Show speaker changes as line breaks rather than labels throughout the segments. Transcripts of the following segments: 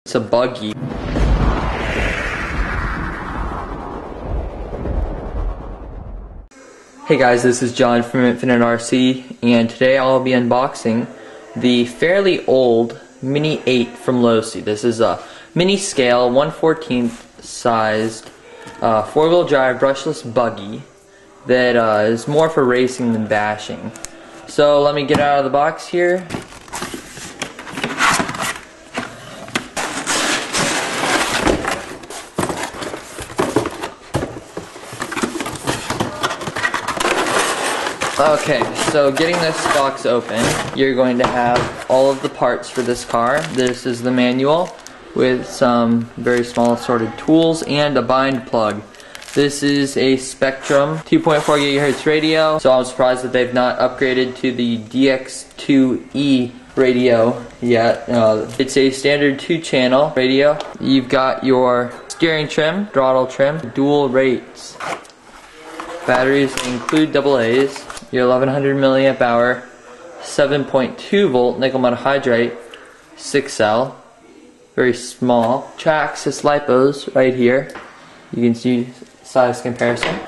It's a buggy. Hey guys, this is John from Infinite RC, and today I'll be unboxing the fairly old Mini 8 from Losi. This is a mini scale, 1/14 sized, 4-wheel drive brushless buggy that is more for racing than bashing. So let me get out of the box here. Okay, so getting this box open, you're going to have all of the parts for this car. This is the manual with some very small assorted tools and a bind plug. This is a Spektrum 2.4 GHz radio, so I'm surprised that they've not upgraded to the DX2E radio yet. It's a standard 2-channel radio. You've got your steering trim, throttle trim, dual rates. Batteries include AA's. Your 1100 milliamp hour, 7.2 volt nickel metal hydride, 6L, very small. Traxxas LiPos right here. You can see size comparison.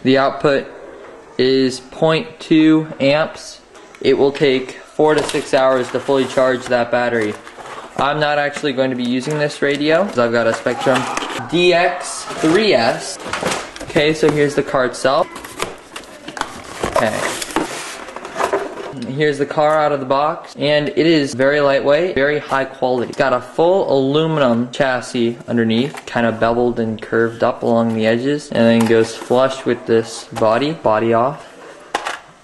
The output is 0.2 amps. It will take 4 to 6 hours to fully charge that battery. I'm not actually going to be using this radio because I've got a Spektrum DX3S. Okay, so here's the car itself. Okay. Here's the car out of the box, and it is very lightweight, very high quality. Got a full aluminum chassis underneath, kind of beveled and curved up along the edges, and then goes flush with this body off.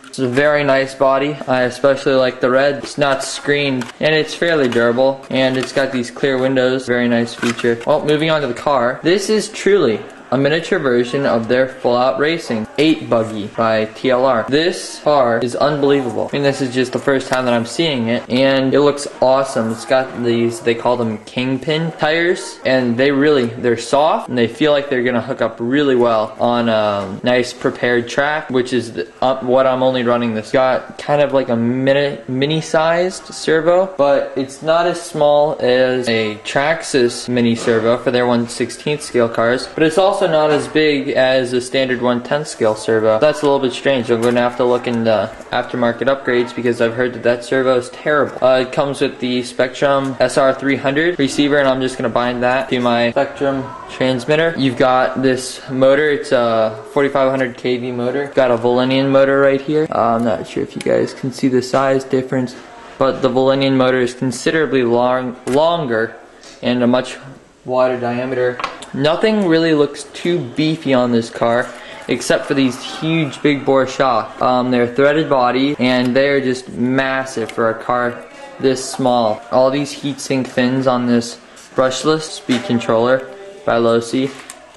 It's a very nice body. I especially like the red. It's not screened, and it's fairly durable, and it's got these clear windows. Very nice feature. Well, moving on to the car. This is truly a miniature version of their full-out racing 8 buggy by TLR. This car is unbelievable. I mean, this is just the first time that I'm seeing it, and it looks awesome. It's got these, they call them kingpin tires, and they're soft, and they feel like they're gonna hook up really well on a nice prepared track, which is what I'm only running this. Got kind of like a mini-sized servo, but it's not as small as a Traxxas mini servo for their 1/16 scale cars, but it's also not as big as a standard 1/10 scale servo. That's a little bit strange. I'm going to have to look into aftermarket upgrades because I've heard that that servo is terrible. It comes with the Spektrum SR300 receiver, and I'm just going to bind that to my Spektrum transmitter. You've got this motor. It's a 4500 kV motor. Got a Volinian motor right here. I'm not sure if you guys can see the size difference, but the Volinian motor is considerably longer and a much wider diameter. Nothing really looks too beefy on this car except for these huge big bore shocks. They're threaded body, and they're just massive for a car this small. All these heatsink fins on this brushless speed controller by Losi.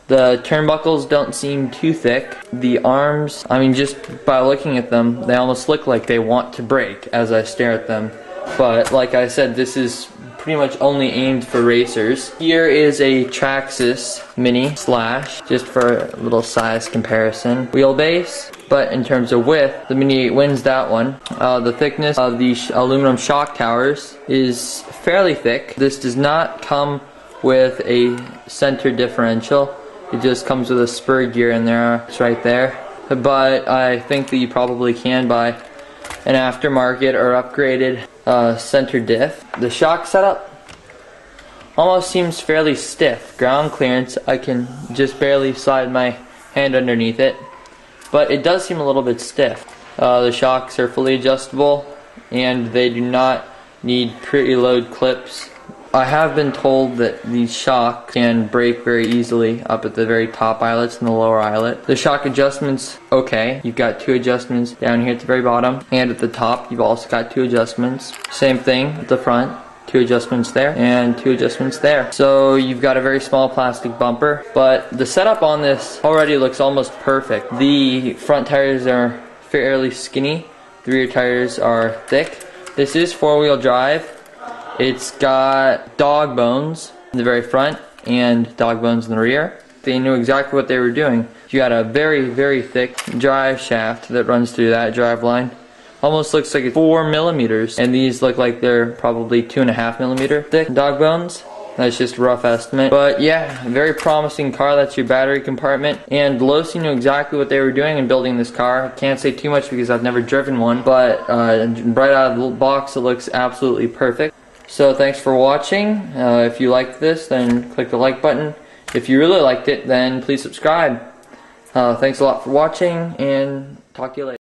The turnbuckles don't seem too thick. The arms, I mean, just by looking at them, they almost look like they want to break as I stare at them. But like I said, this is pretty much only aimed for racers. Here is a Traxxas Mini Slash, just for a little size comparison. Wheelbase, but in terms of width, the Mini 8 wins that one. The thickness of the aluminum shock towers is fairly thick. This does not come with a center differential. It just comes with a spur gear in there. It's right there. But I think that you probably can buy an aftermarket or upgraded center diff. The shock setup almost seems fairly stiff. Ground clearance, I can just barely slide my hand underneath it, but it does seem a little bit stiff. The shocks are fully adjustable, and they do not need preload clips. I have been told that these shocks can break very easily up at the very top eyelets and the lower eyelet. The shock adjustments, okay. You've got 2 adjustments down here at the very bottom, and at the top you've also got 2 adjustments. Same thing at the front, 2 adjustments there and 2 adjustments there. So you've got a very small plastic bumper, but the setup on this already looks almost perfect. The front tires are fairly skinny, the rear tires are thick. This is 4-wheel drive. It's got dog bones in the very front and dog bones in the rear. They knew exactly what they were doing. You got a very, very thick drive shaft that runs through that drive line. almost looks like it's 4 millimeters, and these look like they're probably 2.5 millimeter thick dog bones. That's just a rough estimate. But yeah, very promising car. That's your battery compartment. And Losi knew exactly what they were doing in building this car. Can't say too much because I've never driven one, but right out of the box it looks absolutely perfect. So thanks for watching. If you liked this, then click the like button. If you really liked it, then please subscribe. Thanks a lot for watching, and talk to you later.